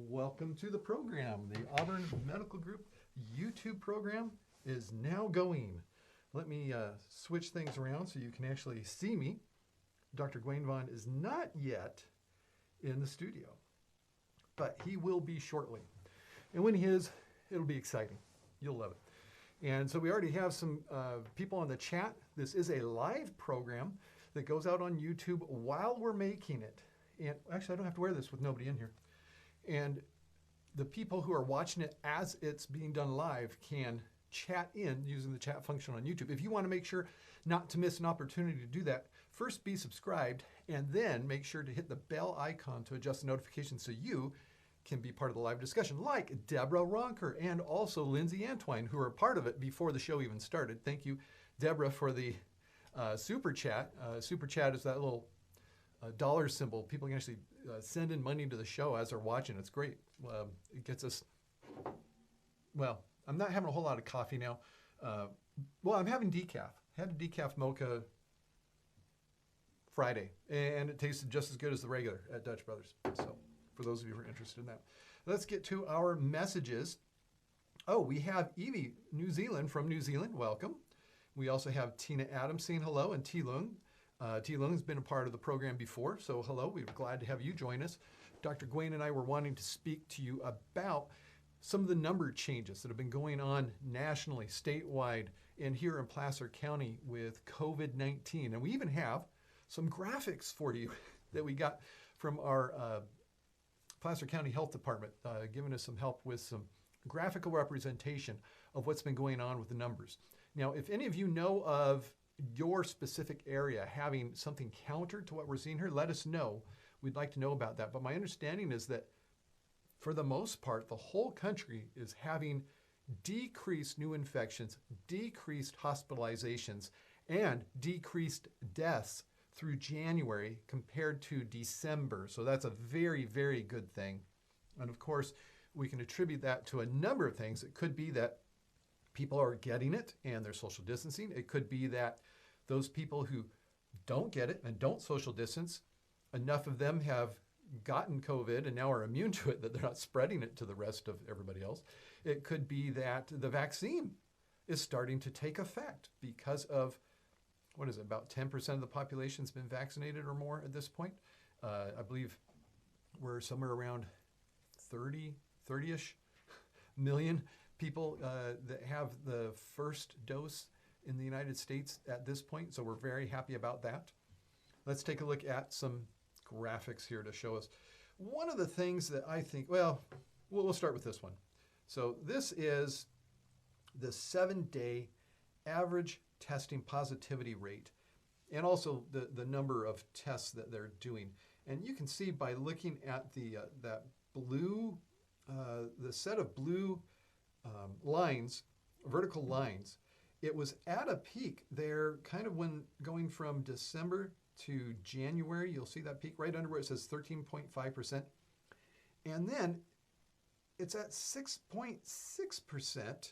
Welcome to the program. The Auburn Medical Group YouTube program is now going. Let me switch things around so you can actually see me. Dr. Gwaine Vaughn is not yet in the studio, but he will be shortly. And when he is, it'll be exciting. You'll love it. And so we already have some people on the chat. This is a live program that goes out on YouTube while we're making it. And actually, I don't have to wear this with nobody in here. And the people who are watching it as it's being done live can chat in using the chat function on YouTube. If you want to make sure not to miss an opportunity to do that, first be subscribed and then make sure to hit the bell icon to adjust the notifications so you can be part of the live discussion, like Deborah Ronker and also Lindsay Antwine, who are part of it before the show even started. Thank you, Deborah, for the super chat. Super chat is that little dollar symbol. People can actually send in money to the show as they're watching. It's great. It gets us, well, I'm not having a whole lot of coffee now. Well, I'm having decaf. I had a decaf mocha Friday, and it tasted just as good as the regular at Dutch Brothers. So for those of you who are interested in that. Let's get to our messages. Oh, we have Evie, New Zealand, from New Zealand. Welcome. We also have Tina Adams saying hello, and T. Lung. T. Lung has been a part of the program before, so hello. We're glad to have you join us. Dr. Gwaine and I were wanting to speak to you about some of the number changes that have been going on nationally, statewide, and here in Placer County with COVID-19. And we even have some graphics for you that we got from our Placer County Health Department, giving us some help with some graphical representation of what's been going on with the numbers. Now, if any of you know of your specific area having something counter to what we're seeing here, let us know. We'd like to know about that. But my understanding is that for the most part, the whole country is having decreased new infections, decreased hospitalizations, and decreased deaths through January compared to December. So that's a very, very good thing. And of course, we can attribute that to a number of things. It could be that people are getting it and they're social distancing. It could be that those people who don't get it and don't social distance, enough of them have gotten COVID and now are immune to it that they're not spreading it to the rest of everybody else. It could be that the vaccine is starting to take effect because of, what is it, about 10% of the population has been vaccinated or more at this point. I believe we're somewhere around 30-ish million people that have the first dose in the United States at this point. So we're very happy about that. Let's take a look at some graphics here to show us. One of the things that I think, well, we'll start with this one. So this is the 7-day average testing positivity rate and also the number of tests that they're doing. And you can see by looking at the that blue, the set of blue lines, vertical lines, it was at a peak there kind of when going from December to January. You'll see that peak right under where it says 13.5%. And then it's at 6.6%.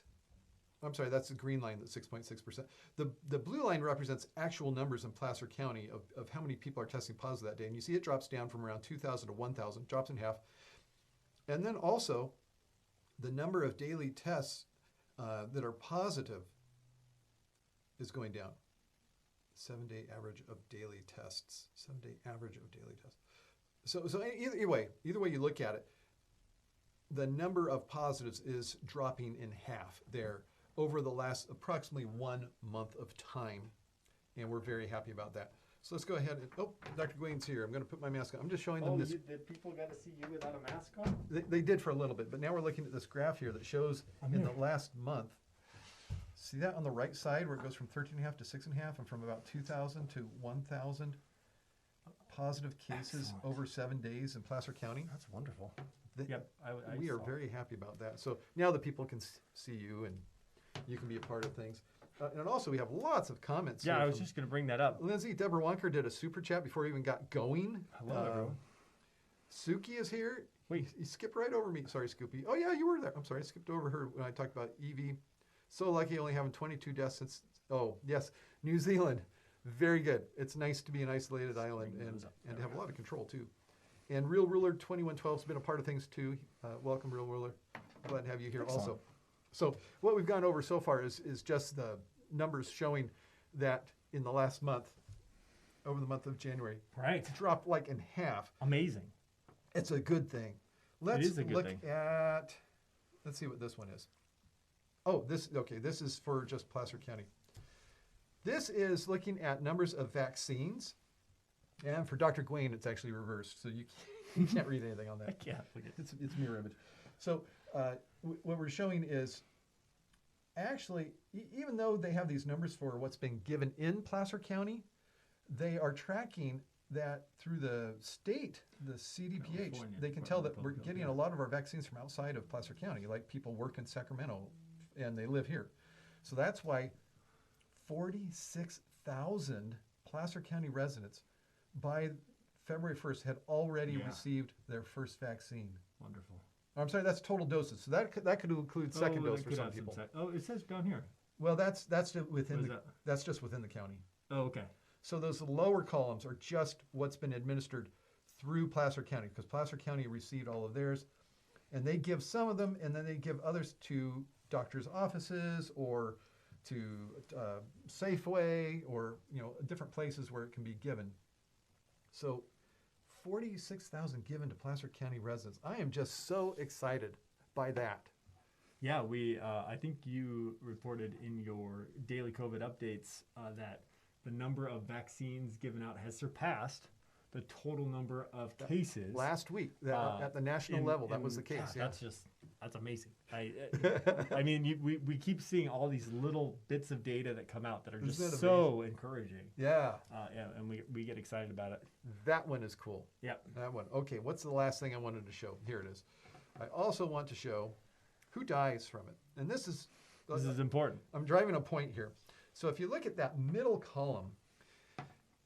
I'm sorry, that's the green line, that's 6.6%. The blue line represents actual numbers in Placer County of how many people are testing positive that day. And you see it drops down from around 2,000 to 1,000, drops in half. And then also the number of daily tests that are positive is going down. 7-day average of daily tests. 7-day average of daily tests. So either way you look at it, the number of positives is dropping in half there over the last approximately 1 month of time. And we're very happy about that. So let's go ahead and, oh, Dr. Gwaine's here. I'm going to put my mask on. I'm just showing them this. Did people got to see you without a mask on? They did for a little bit, but now we're looking at this graph here that shows in the last month. See that on the right side where it goes from 13.5 to 6.5 and from about 2,000 to 1,000 positive cases over 7 days in Placer County? That's wonderful. Yep, we are very happy about that. So now the people can see you and you can be a part of things. And also we have lots of comments. Yeah, I was just going to bring that up. Lindsay, Deborah Wonker did a super chat before we even got going. Hello, everyone. Suki is here. Wait. You skipped right over me. Sorry, Scoopy. Oh, yeah, you were there. I'm sorry, I skipped over her when I talked about Evie. So lucky only having 22 deaths since, oh, yes, New Zealand. Very good. It's nice to be an isolated island and to have a lot of control, too. And Real Ruler 2112 has been a part of things too. Welcome, Real Ruler. Glad to have you here also. So what we've gone over so far is just the numbers showing that in the last month, over the month of January, Right. dropped like in half. Amazing. It's a good thing. Let's is a good look thing. at, let's see what this one is. Oh, this is for just Placer County. This is looking at numbers of vaccines. And for Dr. Gwaine, it's actually reversed. So you can't read anything on that. Yeah. It's mirror image. So what we're showing is actually, even though they have these numbers for what's being given in Placer County, they are tracking that through the state, the CDPH. California They can tell that Department of we're Public getting Health, a lot of our vaccines from outside of Placer County, like people work in Sacramento and they live here. So that's why 46,000 Placer County residents by February 1st had already received their first vaccine. Wonderful. I'm sorry, that's total doses. So that could include second dose for some people. It says down here. Well, that's just within What is the, that? that's just within the county. Oh, okay. So those lower columns are just what's been administered through Placer County, because Placer County received all of theirs, and they give some of them, and then they give others to doctors' offices or to Safeway or different places where it can be given. So 46,000 given to Placer County residents. I am just so excited by that. Yeah, I think you reported in your daily COVID updates that the number of vaccines given out has surpassed the total number of cases. Last week, at the national level, that was the case. God, that's amazing. I mean, we keep seeing all these little bits of data that come out that are just so encouraging. Yeah. And we get excited about it. That one is cool. Yep. That one. Okay, what's the last thing I wanted to show? Here it is. I also want to show who dies from it. And this is important. I'm driving a point here. So if you look at that middle column,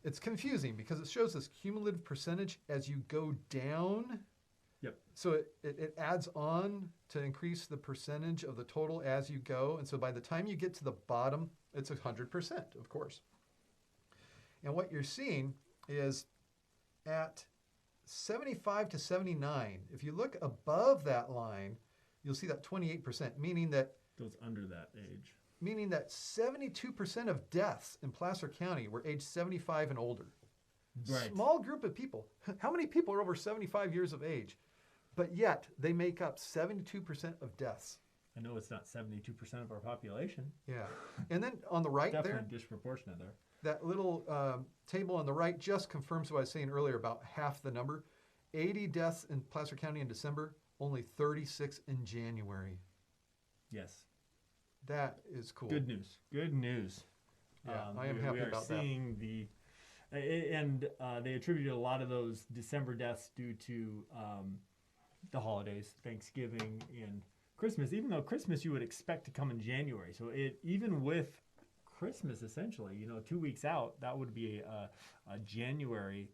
it's confusing because it shows this cumulative percentage as you go down. Yep. So it adds on to increase the percentage of the total as you go. And so by the time you get to the bottom, it's 100%, of course. And what you're seeing is at 75 to 79, if you look above that line, you'll see that 28%, meaning that Goes under that age. Meaning that 72% of deaths in Placer County were age 75 and older. Right. Small group of people. How many people are over 75 years of age? But yet they make up 72% of deaths. I know it's not 72% of our population. Yeah. And then on the right Definitely there, disproportionate there. that little table on the right just confirms what I was saying earlier about half the number. 80 deaths in Placer County in December, only 36 in January. Yes. That is cool. Good news. Good news. Yeah, I am happy about that. We are seeing they attributed a lot of those December deaths due to the holidays, Thanksgiving and Christmas. Even though Christmas you would expect to come in January, so even with Christmas essentially, 2 weeks out, that would be a January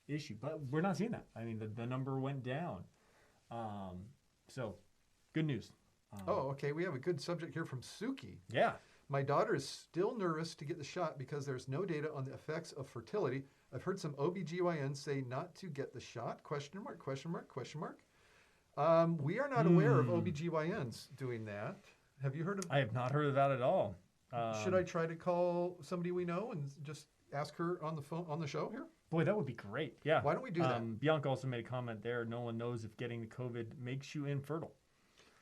issue. But we're not seeing that. I mean, the number went down. So, good news. Okay. We have a good subject here from Suki. Yeah. My daughter is still nervous to get the shot because there's no data on the effects of fertility. I've heard some OBGYNs say not to get the shot, question mark, question mark, question mark. We are not aware of OBGYNs doing that. Have you heard of? I have not heard of that at all. Should I try to call somebody we know and just ask her on the phone, on the show here? Boy, that would be great. Yeah. Why don't we do that? Bianca also made a comment there. No one knows if getting the COVID makes you infertile.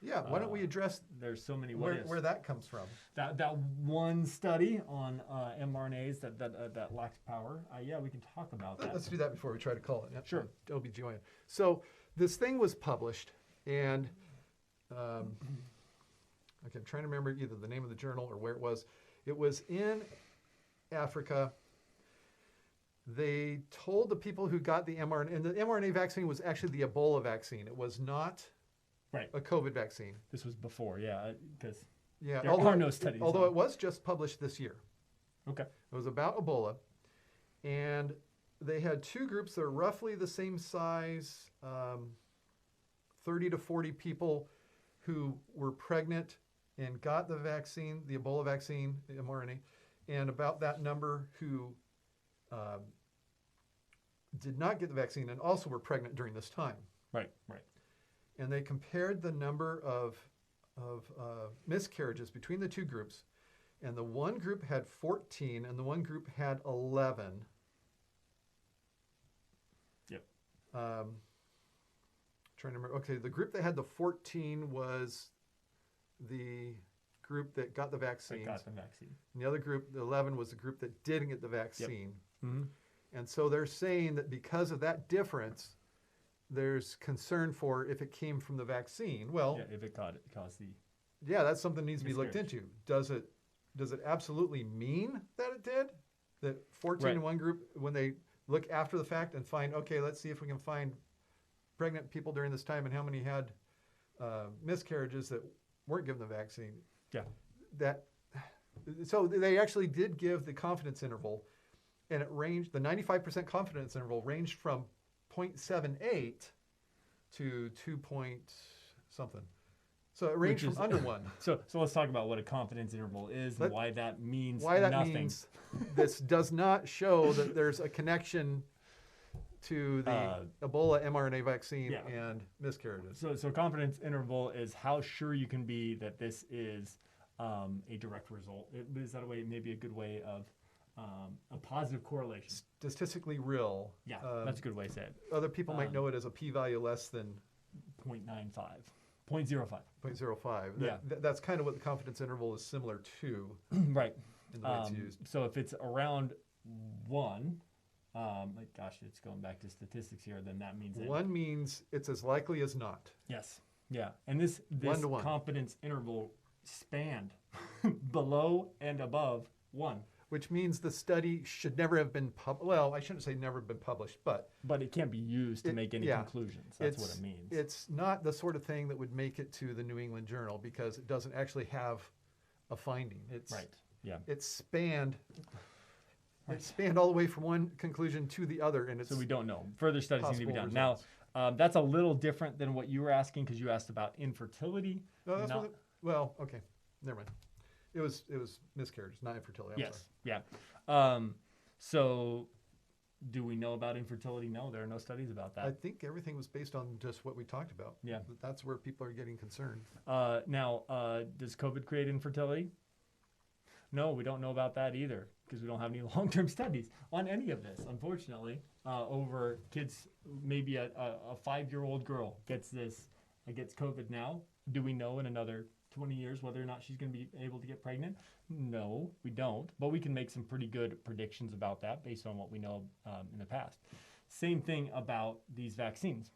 Yeah. Why don't we address There's so many where that comes from? That one study on mRNAs that lacks power. Yeah, we can talk about that. Let's do that before we try to call it. Sure. OBGYN. So this thing was published, and I'm trying to remember either the name of the journal or where it was. It was in Africa. They told the people who got the mRNA, and the mRNA vaccine was actually the Ebola vaccine. It was not a COVID vaccine. This was before, because there are no studies. Although it was just published this year. Okay. It was about Ebola, and they had two groups that are roughly the same size, 30 to 40 people who were pregnant and got the vaccine, the Ebola vaccine, the mRNA, and about that number who did not get the vaccine and also were pregnant during this time. Right. And they compared the number of miscarriages between the two groups, and the one group had 14 and the one group had 11. Yep. Trying to remember. Okay, the group that had the 14 was the group that got the vaccine. And the other group, the 11, was the group that didn't get the vaccine. Yep. Mm-hmm. And so they're saying that because of that difference, there's concern for if it came from the vaccine. Well, if it caused the. Yeah, that's something that needs to be looked into. Does it absolutely mean that it did? That 14 in one group, when they look after the fact and find, okay, let's see if we can find pregnant people during this time and how many had miscarriages that weren't given the vaccine. Yeah. So they actually did give the confidence interval, and it ranged, the 95% confidence interval ranged from 0.78 to 2 point something. So it ranged from under 1. So let's talk about what a confidence interval is and why that means nothing. Means this does not show that there's a connection to the Ebola mRNA vaccine and miscarriages. So confidence interval is how sure you can be that this is a direct result. Is that a way? Maybe a good way of a positive correlation. Statistically real. Yeah, that's a good way to say it. Other people might know it as a p-value less than 0.95, 0.05. 0.05. Yeah. That's kind of what the confidence interval is similar to. Right. In the way it's used. So if it's around 1, it's going back to statistics here, then that means 1 means it's as likely as not. Yes. Yeah. And this 1 to 1. Confidence interval spanned below and above 1. Which means the study should never have been well, I shouldn't say never been published, but it can't be used to make any conclusions. That's what it means. It's not the sort of thing that would make it to the New England Journal because it doesn't actually have a finding. It's right. Yeah. It spanned all the way from one conclusion to the other, and so we don't know. Further studies need to be done. Results. Now, that's a little different than what you were asking because you asked about infertility. No, that's well, okay, never mind. It was miscarriages, not infertility. I'm sorry. Yeah. So, do we know about infertility? No, there are no studies about that. I think everything was based on just what we talked about. Yeah. That's where people are getting concerned. Now, does COVID create infertility? No, we don't know about that either because we don't have any long-term studies on any of this, unfortunately, over kids. Maybe a 5-year-old girl gets COVID now. Do we know in another 20 years whether or not she's going to be able to get pregnant? No, we don't. But we can make some pretty good predictions about that based on what we know in the past. Same thing about these vaccines.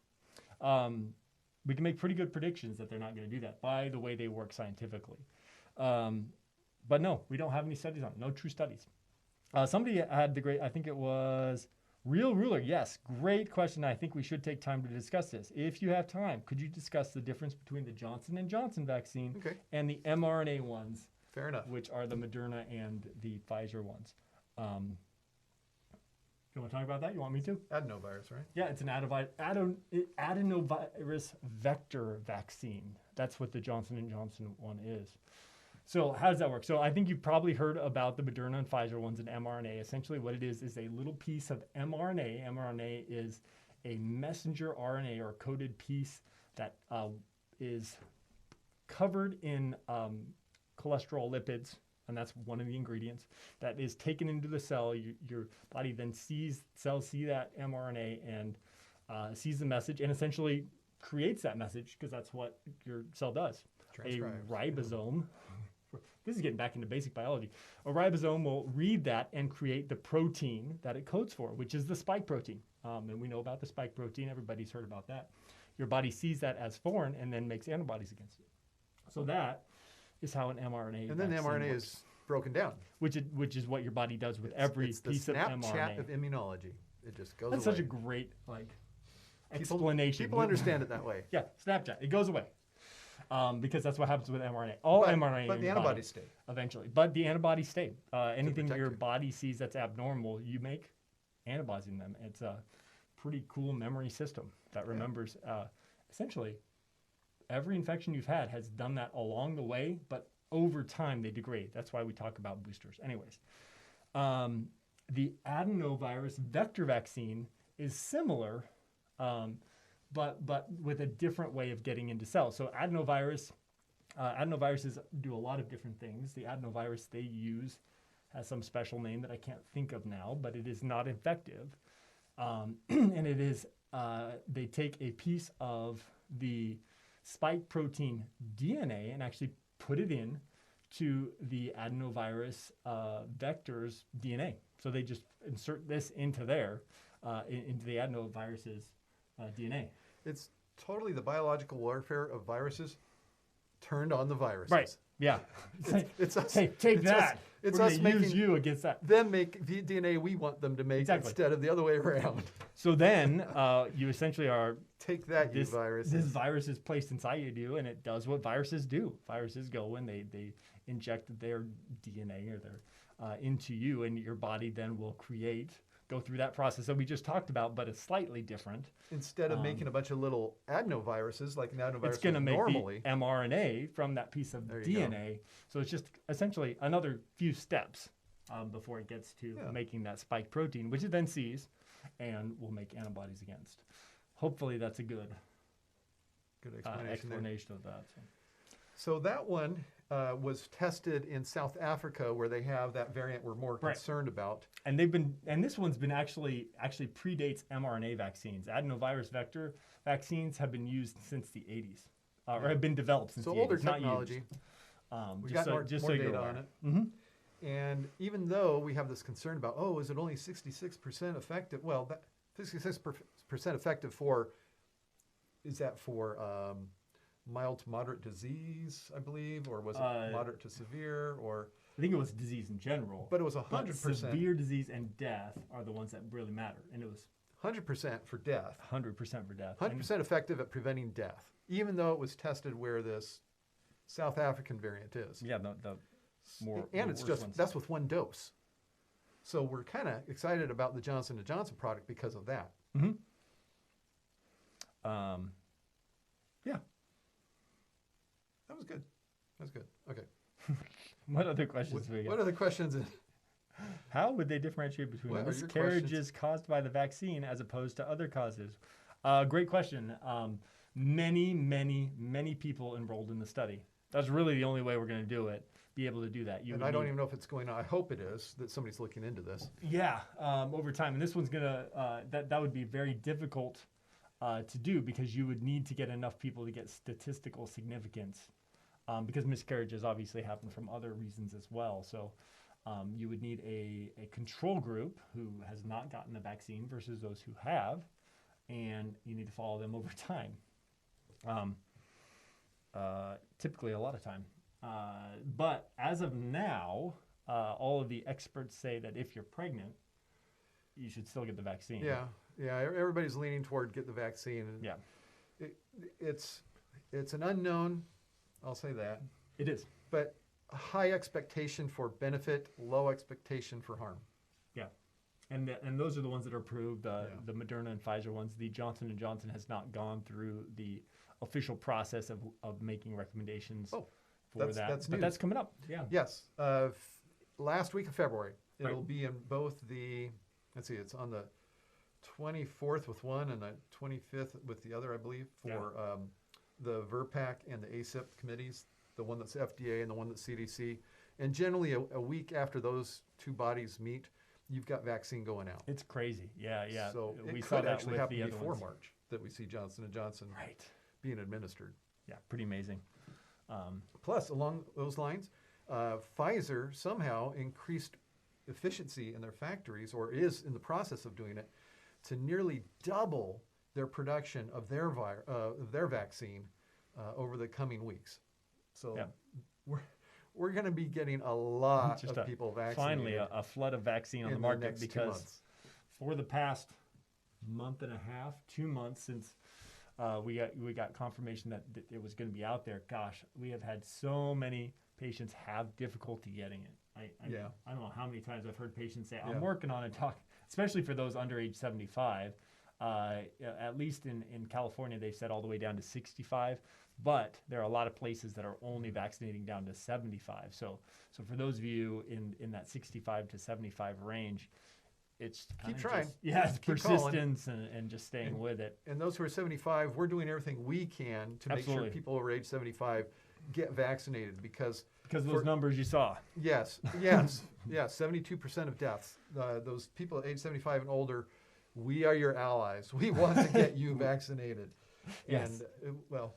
We can make pretty good predictions that they're not going to do that by the way they work scientifically. But no, we don't have any studies on it. No true studies. Somebody had I think it was Real Ruler. Yes, great question. I think we should take time to discuss this. If you have time, could you discuss the difference between the Johnson & Johnson vaccine and the mRNA ones? Fair enough. Which are the Moderna and the Pfizer ones. You want to talk about that? You want me to? Adenovirus, right? Yeah, it's an adenovirus vector vaccine. That's what the Johnson & Johnson one is. So how does that work? So I think you've probably heard about the Moderna and Pfizer ones and mRNA. Essentially what it is a little piece of mRNA. mRNA is a messenger RNA or coded piece that is covered in cholesterol lipids, and that's one of the ingredients that is taken into the cell. Your body then cells see that mRNA and sees the message and essentially creates that message because that's what your cell does. A ribosome. This is getting back into basic biology. A ribosome will read that and create the protein that it codes for, which is the spike protein. And we know about the spike protein. Everybody's heard about that. Your body sees that as foreign and then makes antibodies against it. So that is how an mRNA And then the mRNA works. Is broken down. Which is what your body does with every piece of mRNA. It's the Snapchat of immunology. It just goes That's away. such a great explanation. People understand it that way. Yeah, Snapchat. It goes away. Because that's what happens with mRNA. mRNA. But the antibodies stay. Eventually. But the antibodies stay. Anything your body sees that's abnormal, you make antibodies in them. It's a pretty cool memory system that remembers essentially every infection you've had has done that along the way, but over time they degrade. That's why we talk about boosters. Anyways, the adenovirus vector vaccine is similar, but with a different way of getting into cells. So adenoviruses do a lot of different things. The adenovirus they use has some special name that I can't think of now, but it is not infective. And it is, they take a piece of the spike protein DNA and actually put it in to the adenovirus vector's DNA. So they just insert this into into the adenovirus's DNA. It's totally the biological warfare of viruses turned on the viruses. Right. Yeah. It's us. Hey, take it's that. Us, it's We're us gonna use making you against that. them make the DNA we want them to make Exactly. instead of the other way around. So then you essentially are Take that, this you virus. This virus is placed inside you, and it does what viruses do. Viruses go and they inject their DNA or their into you, and your body then will go through that process that we just talked about, but it's slightly different. Instead of making a bunch of little adenoviruses like an adenovirus It's going to make normally. the mRNA from that piece of DNA. So it's just essentially another few steps before it gets to making that spike protein, which it then sees and will make antibodies against. Hopefully that's a good explanation of that. So that one was tested in South Africa, where they have that variant we're more concerned about. And this one's been actually predates mRNA vaccines. Adenovirus vector vaccines have been used since the 80s, or have been developed since the 80s. So older technology. Not we got more data on it. Mm-hmm. And even though we have this concern about, is it only 66% effective? Well, that 66% effective is that for mild to moderate disease, I believe, or was it moderate to severe, or? I think it was disease in general. But it was 100%. Severe disease and death are the ones that really matter. And it was 100% for death. 100% for death. 100% effective at preventing death, even though it was tested where this South African variant is. Yeah, the more. And the it's worse just, ones. that's with one dose. So we're kind of excited about the Johnson & Johnson product because of that. Mm-hmm. Yeah. That was good. Okay. What other questions do we got? What other questions? How would they differentiate between What are your miscarriages caused by the vaccine as opposed to other causes? Great question. Many people enrolled in the study. That's really the only way we're going to do it. Be able to do that. And I don't even know if it's going on. I hope it is, that somebody's looking into this. Yeah, over time. And this one's going to, that would be very difficult to do, because you would need to get enough people to get statistical significance, because miscarriages obviously happen from other reasons as well. So you would need a control group who has not gotten the vaccine versus those who have, and you need to follow them over time. Typically a lot of time. But as of now, all of the experts say that if you're pregnant, you should still get the vaccine. Yeah. Everybody's leaning toward get the vaccine. And yeah. It's an unknown. I'll say that. It is. But a high expectation for benefit, low expectation for harm. Yeah. And those are the ones that are approved, the Moderna and Pfizer ones. The Johnson & Johnson has not gone through the official process of making recommendations for that. That's but news. that's coming up. Yeah. Yes. Last week of February. It'll be in both the, it's on the 24th with one and the 25th with the other, I believe, for the VRPAC and the ACIP committees, the one that's FDA and the one that's CDC. And generally a week after those two bodies meet, you've got vaccine going out. It's crazy. Yeah. So we it saw could that actually with happen the other before ones. March that we see Johnson & Johnson being administered. Yeah, pretty amazing. Plus, along those lines, Pfizer somehow increased efficiency in their factories, or is in the process of doing it, to nearly double their production of their vaccine over the coming weeks. So we're going to be getting a lot of people vaccinated. Finally, a flood of vaccine on the market, because 2 months. For the past month and a half, 2 months since we got confirmation that it was going to be out there, gosh, we have had so many patients have difficulty getting it. I don't know how many times I've heard patients say, I'm working on it, especially for those under age 75. At least in California, they've said all the way down to 65. But there are a lot of places that are only vaccinating down to 75. So for those of you in that 65 to 75 range, it's Keep kinda trying. just, yeah, it's Keep calling. persistence and just staying with it. And those who are 75, we're doing everything we can to make Absolutely. sure people over age 75 get vaccinated because Because those numbers you saw. yes, 72% of deaths. Those people at age 75 and older, we are your allies. We want to get you vaccinated. Yes. And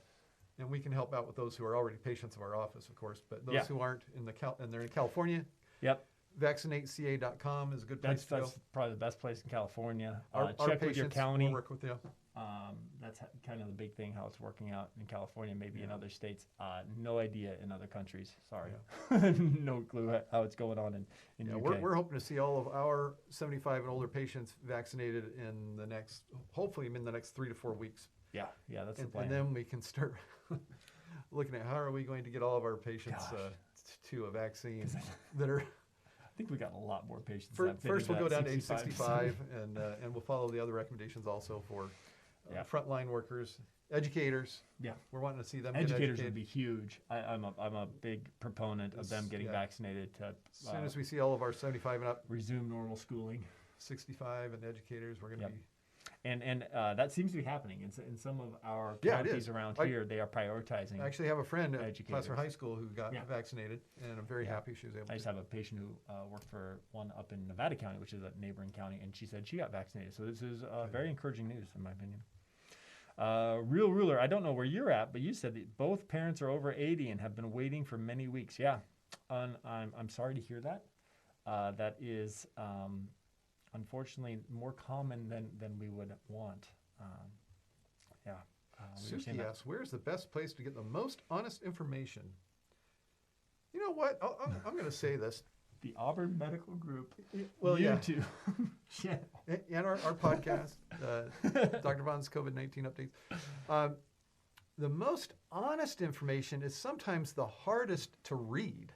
and we can help out with those who are already patients of our office, of course. But those Yeah. who aren't and they're in California, Yep. vaccinateca.com is a good place That's to go. probably the best place in California. Our Check with your patients county. will work with you. That's kind of the big thing, how it's working out in California, maybe in other states. No idea in other countries. Sorry. No clue how it's going on in UK. We're hoping to see all of our 75 and older patients vaccinated hopefully in the next 3 to 4 weeks. Yeah, that's the plan. And then we can start looking at how are we going to get all of our patients to a vaccine that are. I think we got a lot more patients. First, we'll go down to age 65, and we'll follow the other recommendations also for frontline workers, educators. Yeah, we're wanting to see them. Educators get would be huge. I'm a big proponent of them getting vaccinated to. As soon as we see all of our 75 and up resume normal schooling, 65 and educators, we're going to be. And that seems to be happening in some of our counties around here. They are prioritizing. I actually have a friend at educators. Placer High School who got vaccinated, and I'm very happy she was able to. I just have a patient who worked for one up in Nevada County, which is a neighboring county, and she said she got vaccinated. So this is very encouraging news, in my opinion. Real Ruler, I don't know where you're at, but you said that both parents are over 80 and have been waiting for many weeks. Yeah, I'm sorry to hear that. That is. Unfortunately, more common than we would want. Suki asks, where's the best place to get the most honest information? You know what? I'm going to say this. The Auburn Medical Group. Well, YouTube. And our podcast, Dr. Vaughn's COVID-19 updates. The most honest information is sometimes the hardest to read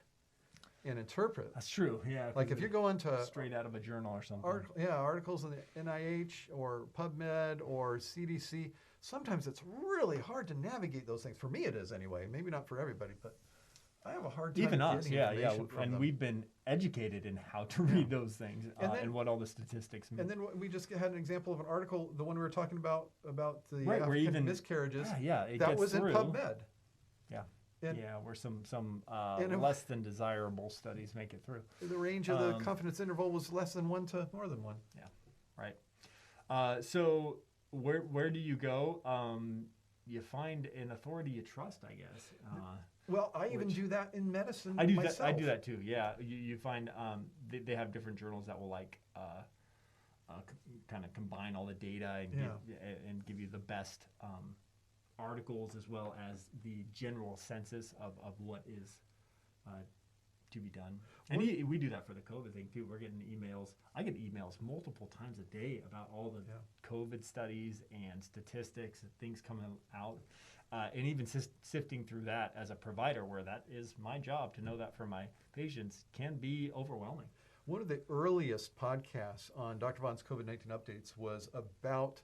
and interpret. That's true. Yeah. Like if you're going to straight out of a journal or something. Articles in the NIH or PubMed or CDC. Sometimes it's really hard to navigate those things. For me, it is anyway. Maybe not for everybody, but I have a hard time. Even us, information from and them. we've been educated in how to read those things and what all the statistics mean. And then we just had an example of an article, the one we were talking about the where African even miscarriages. That was in PubMed. Yeah. And where some less than desirable studies make it through. The range of the confidence interval was less than 1 to more than 1. Yeah, right. So where do you go? You find an authority you trust, I guess. Well, I even do that in medicine. I do myself. that. I do that too. Yeah, you find they have different journals that will kind of combine all the data and give you the best. Articles as well as the general census of what is to be done. And we do that for the COVID thing too. We're getting emails. I get emails multiple times a day about all the COVID studies and statistics and things coming out. And even sifting through that as a provider, where that is my job to know that for my patients, can be overwhelming. One of the earliest podcasts on Dr. Vaughn's COVID-19 updates was about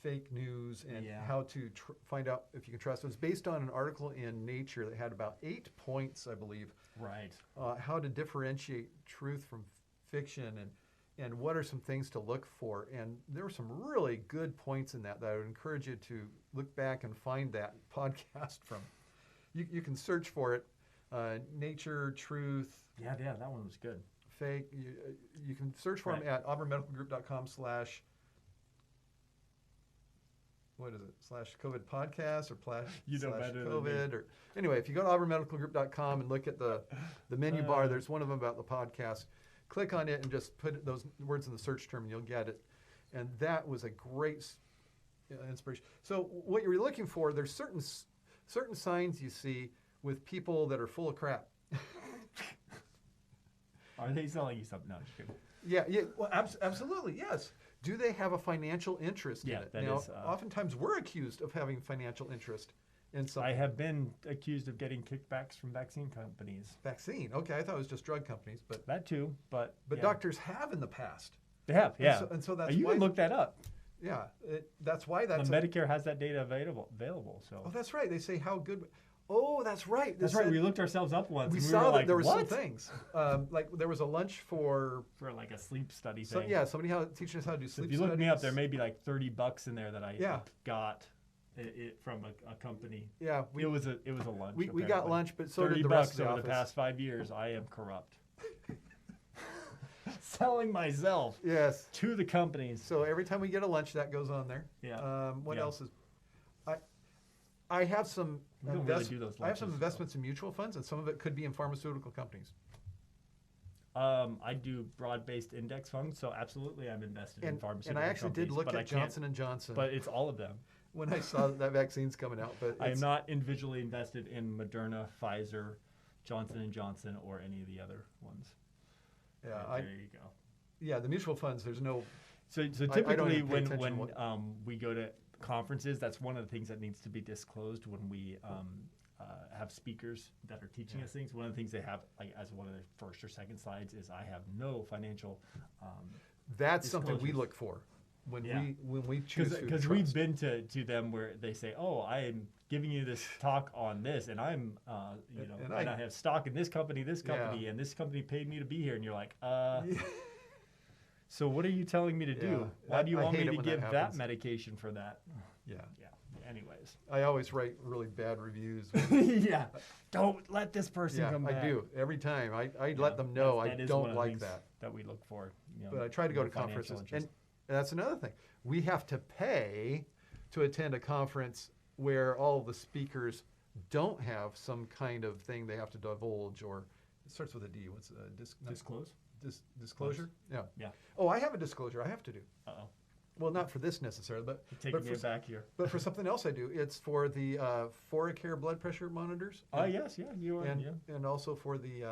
fake news and how to find out if you can trust. It was based on an article in Nature that had about 8 points, I believe. Right. How to differentiate truth from fiction and what are some things to look for. And there were some really good points in that I would encourage you to look back and find that podcast from. You can search for it, Nature, Truth. Yeah, that one was good. Fake. You can search for them at auburnmedicalgroup.com/ what is it, /COVID podcast or /COVID or anyway, if you go to auburnmedicalgroup.com and look at the menu bar, there's one of them about the podcast. Click on it and just put those words in the search term and you'll get it. And that was a great inspiration. So what you're looking for, there's certain signs you see with people that are full of crap. Are they selling you something? No, just kidding. Yeah. Well, absolutely, yes. Do they have a financial interest in it? Now, oftentimes we're accused of having financial interest in something. I have been accused of getting kickbacks from vaccine companies. Vaccine? Okay, I thought it was just drug companies, but that too. But doctors have in the past. They have, yeah. And so that's you why can look that up. Yeah, that's why that's Medicare has that data available. So. Oh, that's right. They say how good. Oh, that's right. That's right. We looked ourselves up once. We and saw were that like, there were some what? things. Like there was a lunch for like a sleep study thing. somebody teaching us how to do So sleep if you studies. look me up, there may be like $30 in there that I Yeah. got it from a company. Yeah, it was a lunch. we got apparently. lunch, but so did $30 the rest of the over office. the past 5 years. I am corrupt. Selling myself Yes. to the companies. So every time we get a lunch, that goes on there. Yeah. What Yeah. else is? I have some. We don't really do those I have some lunches, investments in mutual funds, and some of it could be in pharmaceutical companies. I do broad-based index funds, so absolutely I'm invested in And pharmaceutical I actually did companies, look but I at can't- Johnson & Johnson But it's all of them. when I saw that vaccine's coming out. But I am it's- not individually invested in Moderna, Pfizer, Johnson & Johnson, or any of the other ones. Yeah, There you go. yeah, the mutual funds. There's no. So I don't typically even pay when attention when to we go to conferences, that's one of the things that needs to be disclosed when we have speakers that are teaching us things. One of the things they have, like as one of their first or second slides, is I have no financial. That's something we disclosures. look for when Yeah. we choose who Because to we've trust. been to them where they say, "Oh, I am giving you this talk on this, and I'm And and I- I have stock in this company, and this company paid me to be be," and you're like, So what are you telling me to do? Yeah. Why do you I want me hate it to when that give that happens. medication for that? Yeah. Yeah. Anyways. I always write really bad reviews. Yeah. Don't let this person Yeah, come I back. do every time. I Yeah, let them know that I is one don't of the like things that. that we look for. But I try to go no to financial conferences, interest. and that's another thing. We have to pay to attend a conference where all the speakers don't have some kind of thing they have to divulge, or it starts with a D. What's Disclose? disclosure? Yeah. Yeah. Oh, I have a disclosure I have to do. Uh-oh. Well, not for this necessarily, but Taking me back here. but for something else I do. It's for the Foracare blood pressure monitors. Oh, yes, yeah, you are. and also for the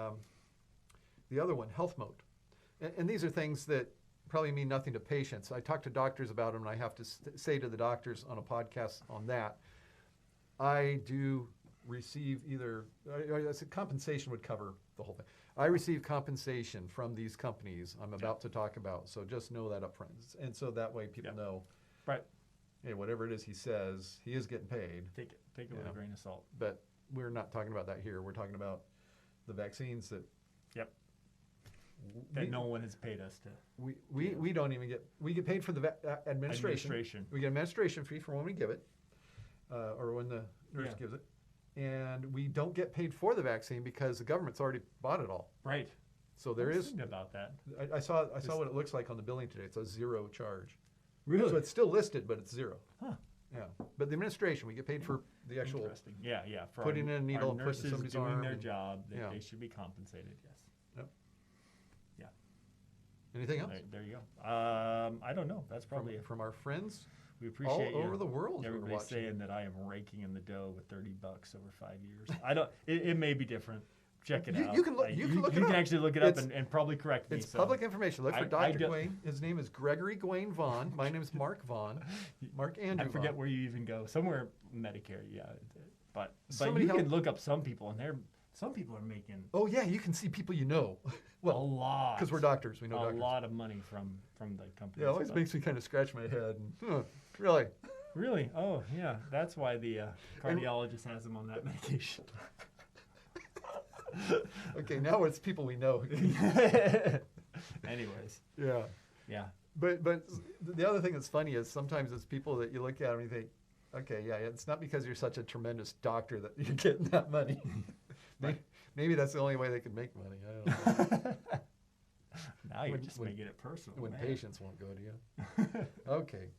other one, health mode. And these are things that probably mean nothing to patients. I talk to doctors about them, and I have to say to the doctors on a podcast on that, I do receive either, I said compensation would cover the whole thing. I receive compensation from these companies I'm about to talk about, so just know that up front. And so that way people know, Right. hey, whatever it is he says, he is getting paid. Take it with a grain of salt. But we're not talking about that here. We're talking about the vaccines that That no one has paid us to. we don't even we get paid for the administration. We get an administration fee for when we give it, or when the nurse gives it, and we don't get paid for the vaccine because the government's already bought it all. Right. So there is. About that. I saw what it looks like on the billing today. It's a zero charge. Really? So it's still listed, but it's zero. Huh. Yeah. But the administration, we get paid for the actual. Interesting. Yeah. For putting in a needle our and putting nurses in somebody's doing arm their and- job. yeah. They should be compensated. Yes. Anything else? There you go. I don't know. That's probably it. From our friends We all appreciate over you. the world. who are Everybody's watching. saying that I am raking in the dough with $30 over 5 years. I don't. It may be different. Check it out. You can look. You can look it You up. can actually look it up It's- and probably correct me. It's so. public information. Look for I Dr. don't- Gawain. His name is Gregory Gawain Vaughn. My name is Mark Vaughn. Mark Andrew I forget Vaughn. where you even go. Somewhere Medicare, yeah. But Somebody you can help- look up some people, and some people are making Oh yeah, you can see people you know. a lot. because we're doctors. We know a doctors. lot of money from the company. Yeah, it always makes me kind of scratch my head. And, really? Really? Oh, yeah. That's why the cardiologist has him on that medication. Okay, now it's people we know. Anyways, Yeah. yeah. But the other thing that's funny is sometimes it's people that you look at and you think, okay, yeah, it's not because you're such a tremendous doctor that you're getting that money. Maybe that's the only way they can make money. I don't know. Now you're just making it personal. When man. patients won't go to you. Okay.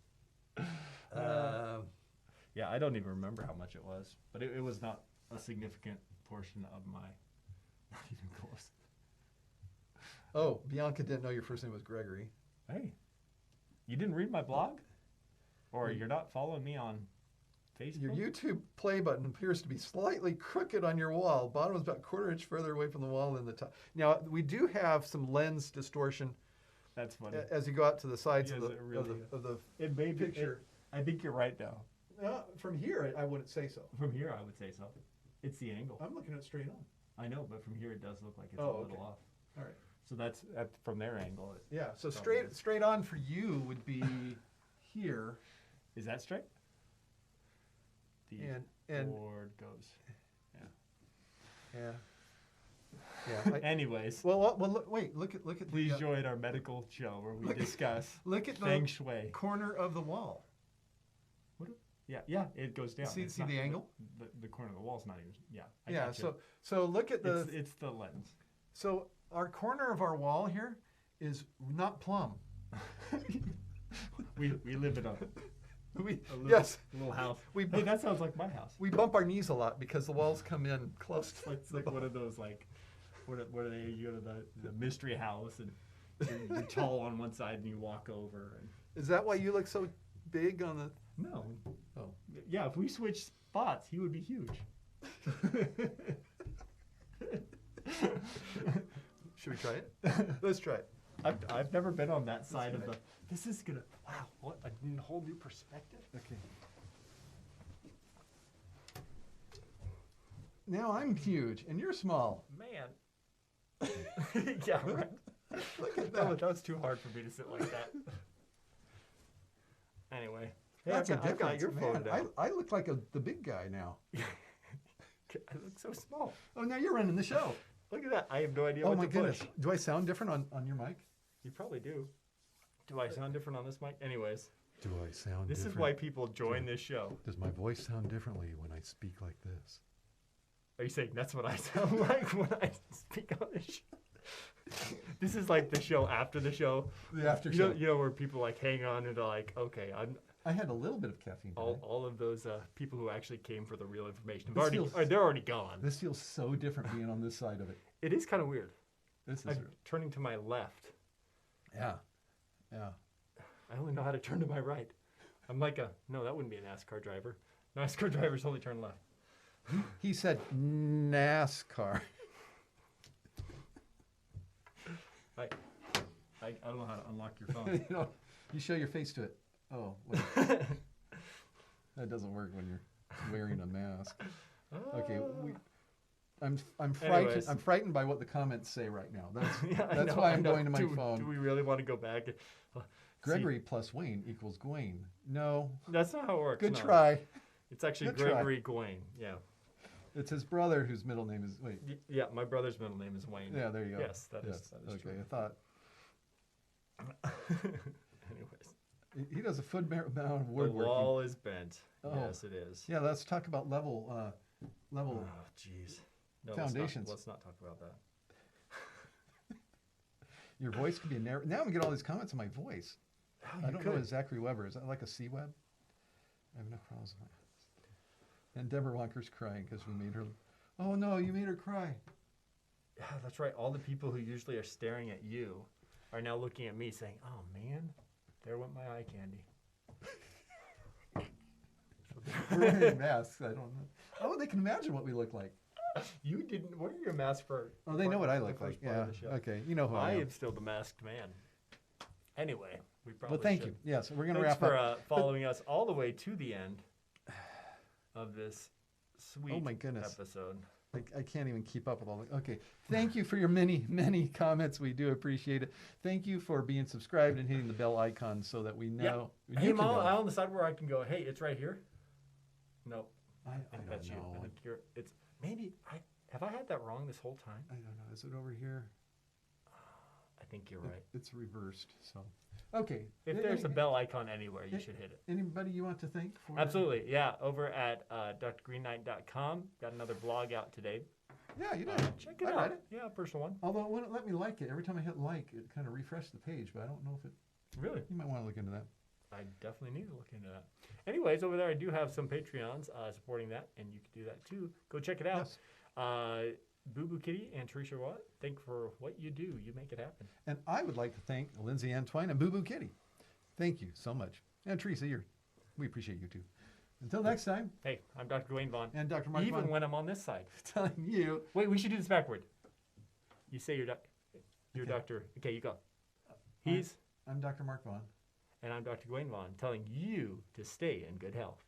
Yeah, I don't even remember how much it was, but it was not a significant portion of my. Not even close. Oh, Bianca didn't know your first name was Gregory. Hey, you didn't read my blog, or you're not following me on Facebook. Your YouTube play button appears to be slightly crooked on your wall. Bottom is about a quarter inch further away from the wall than the top. Now, we do have some lens distortion That's funny. as you go out to the sides Yes, of it really of the It may be. picture. I think you're right now. From here, I wouldn't say so. From here, I would say so. It's the angle. I'm looking at it straight on. I know, but from here it does look like it's a Oh, little okay. off. All right. So that's from their angle. Yeah, so Probably is. straight on for you would be here. Is that straight? The And board goes. Yeah. Anyways, Well, wait. Look at please the, join our medical show where we discuss look at the feng shui. corner of the wall. Yeah, it goes down. See It's not- the angle? The corner of the wall's not even. Yeah. I Yeah. gotcha. So look at the. It's the lens. So our corner of our wall here is not plumb. We live in a Yes. little house. We Hey, that sounds like my house. we bump our knees a lot because the walls come in close to It's like one of those like, what are they? You go to the mystery house and you're tall on one side and you walk over. And Is that why you look so big on the? no, Oh. yeah. If we switch spots, he would be huge. Should we try it? Let's try it. I've never been on that side of right. the. This is gonna. Wow, what a whole new perspective. Okay. Now I'm huge and you're small. Man. Yeah, right. Look at That that. was too hard for me to sit like that. Anyway, That's a I've got difference. your phone Man, down. I look like the big guy now. I look so small. Oh, now you're running the show. Look at that. I have no idea Oh what my to goodness. push. Do I sound different on your mic? You probably do. Do I sound different on this mic? Anyways, Do I sound this is why people join this show. Does my voice sound differently when I speak like this? Are you saying that's what I sound like when I speak on this show? This is like the show after the show. The after You know where people like hang on and are like, okay, I had a little bit of caffeine today. all of those people who actually came for the real information have This already, feels- they're already gone. This feels so different being on this side of it. It is kind of weird. This is I'm turning to my left. yeah. I only know how to turn to my right. I'm like no, that wouldn't be a NASCAR driver. NASCAR drivers only turn left. He said NASCAR. I don't know how to unlock your phone. You show your face to it. Oh, wait. That doesn't work when you're wearing a mask. Okay, I'm frightened. Anyways. I'm frightened by what the comments say right now. That's Yeah, I that's know, why I I'm know. going to my Do phone. we really want to go back? Gregory plus Wayne equals Gwaine. No, That's not how it works. good no. try. It's actually Good try. Gregory Gawain. Yeah. It's his brother whose middle name is wait. Yeah, my brother's middle name is Wayne. Yeah, there you go. Yes, that is okay, true. I thought Anyways, he does a foot amount of the woodworking. wall is bent. Oh. Yes, it is. Yeah, let's talk about level. Oh, jeez. No, Foundations. Let's not talk about that. Your voice could be a narrow. Now I'm getting all these comments on my voice. I don't know. Is Zachary Weber? Is that like a C web? I have no problems with that. And Deborah Wonker's crying because we made her. Oh no, you made her cry. Yeah, that's right. All the people who usually are staring at you are now looking at me saying, "Oh man, there went my eye candy." We're wearing masks. I don't know. Oh, they can imagine what we look like. You didn't wear your mask for. Oh, they know what I the look like. first part Yeah. of the show. Okay. You know who I I am. am still the masked man. Anyway, we probably. Well, thank should. you. Yes, we're gonna Thanks wrap for up. following us all the way to the end of this sweet Oh my goodness. episode. I can't even keep up with all the. Okay. Thank you for your many comments. We do appreciate it. Thank you for being subscribed and hitting the bell icon so that we know. you Hey, can Mom, know. I on the side where I can go, hey, it's right here. Nope. I I think that's don't you. know. I think you're. It's maybe. Have I had that wrong this whole time? I don't know. Is it over here? I think you're right. It's reversed. So, okay. If there's a bell icon anywhere, you should hit it. Anybody you want to thank for? Absolutely. Yeah. Over at drgreenknight.com. Got another blog out today. Yeah, you did. Check it I out. read it. Yeah, personal one. Although it wouldn't let me like it. Every time I hit like, it kind of refreshed the page, but I don't know if it. Really? You might want to look into that. I definitely need to look into that. Anyways, over there I do have some Patreons supporting that, and you can do that too. Go check it out. Yes. Boo Boo Kitty and Teresa Watt, thank you for what you do. You make it happen. And I would like to thank Lindsay Antwine and Boo Boo Kitty. Thank you so much. And Teresa, we appreciate you too. Until next time. Hey, I'm Dr. Dwayne Vaughn. And Dr. Mark Even Vaughn when I'm on this side. telling you. Wait, we should do this backward. You say you're Okay. Dr. Okay, you go. He's I'm Dr. Mark Vaughn. and I'm Dr. Dwayne Vaughn telling you to stay in good health.